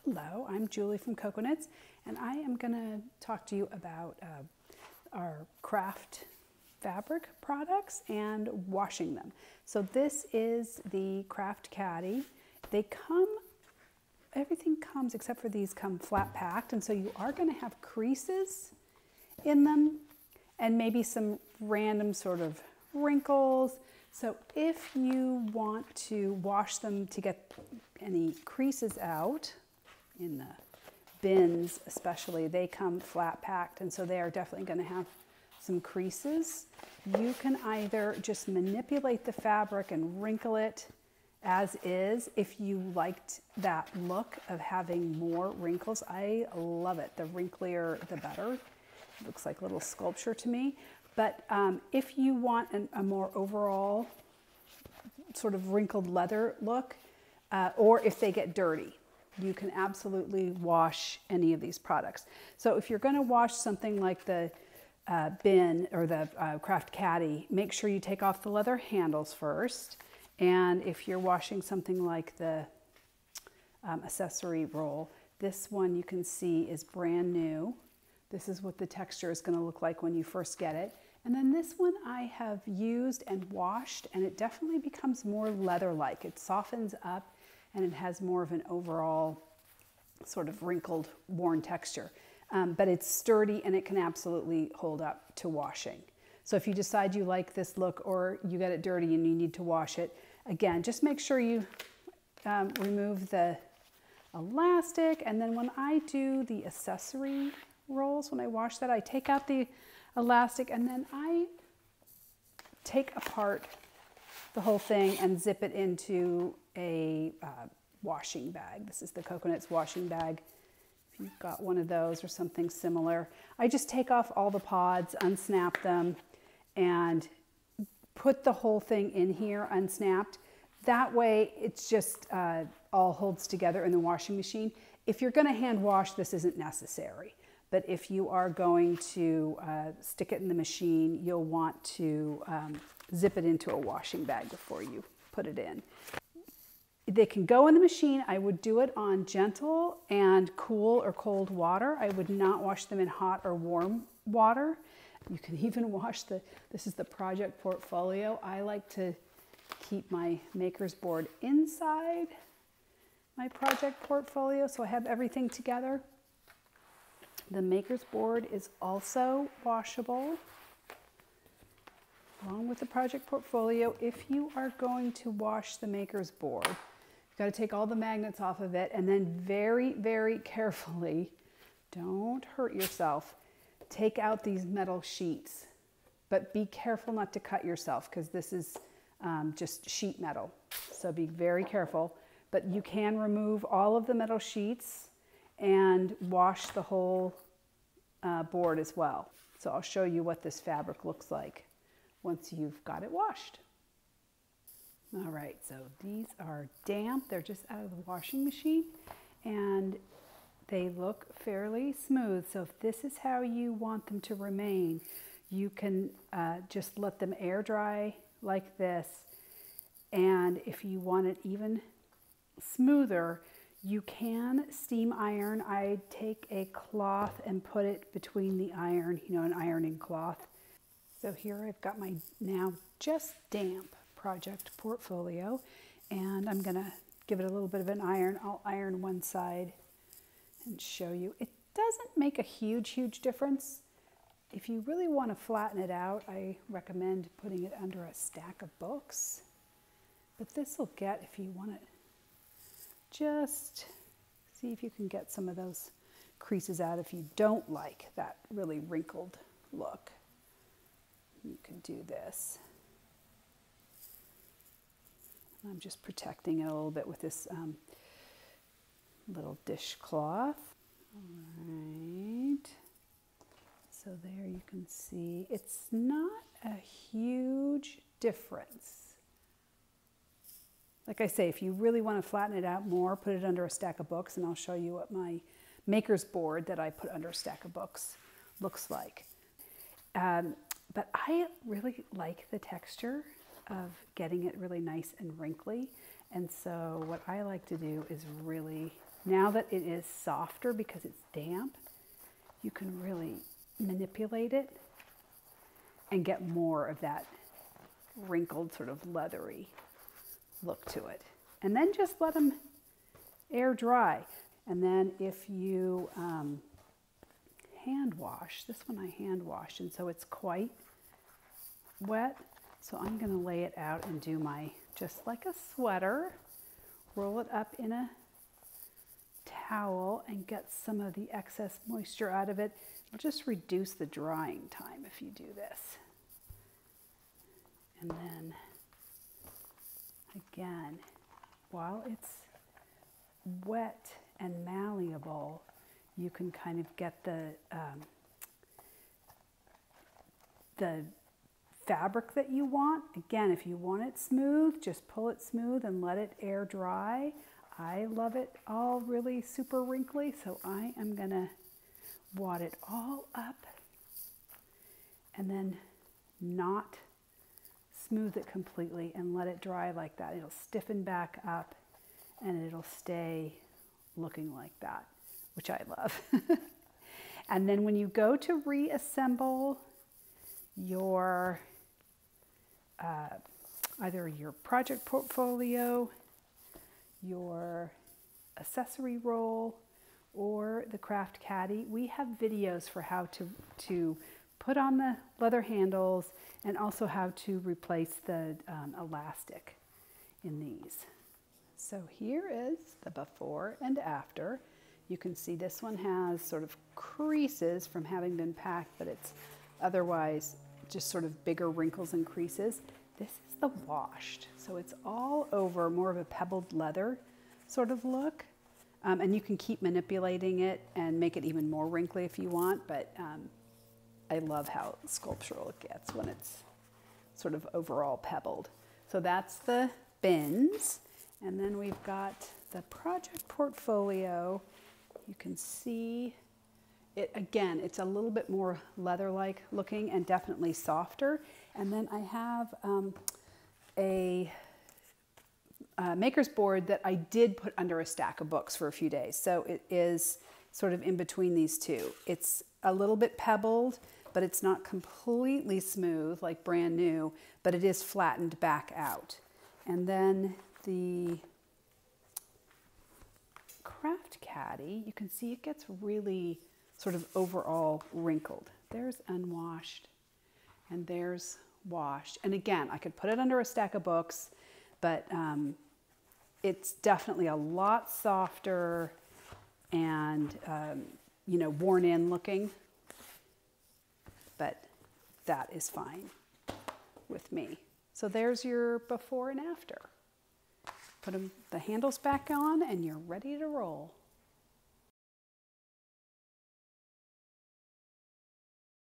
Hello, I'm Julie from Cocoknits, and I am going to talk to you about our craft fabric products and washing them. So this is the Craft Caddy. Everything comes, except for these, come flat packed, and so you are going to have creases in them and maybe some random sort of wrinkles. So if you want to wash them to get any creases out, in the bins especially, they come flat packed, and so they are definitely going to have some creases. You can either just manipulate the fabric and wrinkle it as is if you liked that look of having more wrinkles. I love it. The wrinklier the better. It looks like a little sculpture to me. But if you want a more overall sort of wrinkled leather look, or if they get dirty, you can absolutely wash any of these products. So if you're going to wash something like the bin or the Craft Caddy, make sure you take off the leather handles first. And if you're washing something like the Accessory roll, this one you can see is brand new. This is what the texture is going to look like when you first get it. And then this one I have used and washed, and it definitely becomes more leather-like. It softens up and it has more of an overall sort of wrinkled, worn texture. But it's sturdy and it can absolutely hold up to washing. So if you decide you like this look or you get it dirty and you need to wash it, again, just make sure you remove the elastic. And then when I do the accessory rolls, when I wash that, I take out the elastic and then I take apart the whole thing and zip it into a washing bag. This is the Cocoknits washing bag. If you've got one of those or something similar, I just take off all the pods, unsnap them, and put the whole thing in here unsnapped. That way it's just all holds together in the washing machine. If you're going to hand wash, this isn't necessary. But if you are going to stick it in the machine, you'll want to zip it into a washing bag before you put it in. They can go in the machine. I would do it on gentle and cool or cold water. I would not wash them in hot or warm water. You can even wash this is the project portfolio. I like to keep my maker's board inside my project portfolio, so I have everything together. The maker's board is also washable along with the project portfolio. If you are going to wash the maker's board, you've got to take all the magnets off of it and then very, very carefully, don't hurt yourself, take out these metal sheets. But be careful not to cut yourself because this is just sheet metal. So be very careful. But you can remove all of the metal sheets and wash the whole board as well. So I'll show you what this fabric looks like once you've got it washed. All right, so these are damp. They're just out of the washing machine and they look fairly smooth. So if this is how you want them to remain, you can just let them air dry like this. And if you want it even smoother, you can steam iron. I take a cloth and put it between the iron, an ironing cloth. So here I've got my now just damp project portfolio, and I'm gonna give it a little bit of an iron. I'll iron one side and show you. It doesn't make a huge difference. If you really want to flatten it out, I recommend putting it under a stack of books. But this will get, if you want to just see if you can get some of those creases out if you don't like that really wrinkled look. You can do this. I'm just protecting it a little bit with this little dishcloth. All right. So there you can see it's not a huge difference. Like I say, if you really want to flatten it out more, put it under a stack of books, and I'll show you what my maker's board that I put under a stack of books looks like. But I really like the texture of getting it really nice and wrinkly. And so what I like to do is really, now that it is softer because it's damp, you can really manipulate it and get more of that wrinkled sort of leathery look to it. And then just let them air dry. And then if you hand wash, this one I hand washed, and so it's quite wet. So I'm gonna lay it out and do my, just like a sweater, roll it up in a towel and get some of the excess moisture out of it. It'll just reduce the drying time if you do this. And then again, while it's wet and malleable, you can kind of get the fabric that you want. Again, if you want it smooth, just pull it smooth and let it air dry. I love it all really super wrinkly, so I am gonna wad it all up and then not smooth it completely and let it dry like that. It'll stiffen back up and it'll stay looking like that, which I love. And then when you go to reassemble your either your project portfolio, your accessory roll, or the craft caddy, we have videos for how to put on the leather handles and also how to replace the elastic in these. So here is the before and after. You can see this one has sort of creases from having been packed, but it's otherwise just sort of bigger wrinkles and creases. This is the washed. So it's all over, more of a pebbled leather sort of look. And you can keep manipulating it and make it even more wrinkly if you want, but I love how sculptural it gets when it's sort of overall pebbled. So that's the bins. And then we've got the project portfolio. You can see it again, it's a little bit more leather-like looking and definitely softer. And then I have a maker's board that I did put under a stack of books for a few days. So it is sort of in between these two. It's a little bit pebbled, but it's not completely smooth like brand new, but it is flattened back out. And then the craft caddy, you can see it gets really sort of overall wrinkled. There's unwashed and there's washed. And again, I could put it under a stack of books, but it's definitely a lot softer and, you know, worn in looking, but that is fine with me. So there's your before and after. Put the handles back on and you're ready to roll.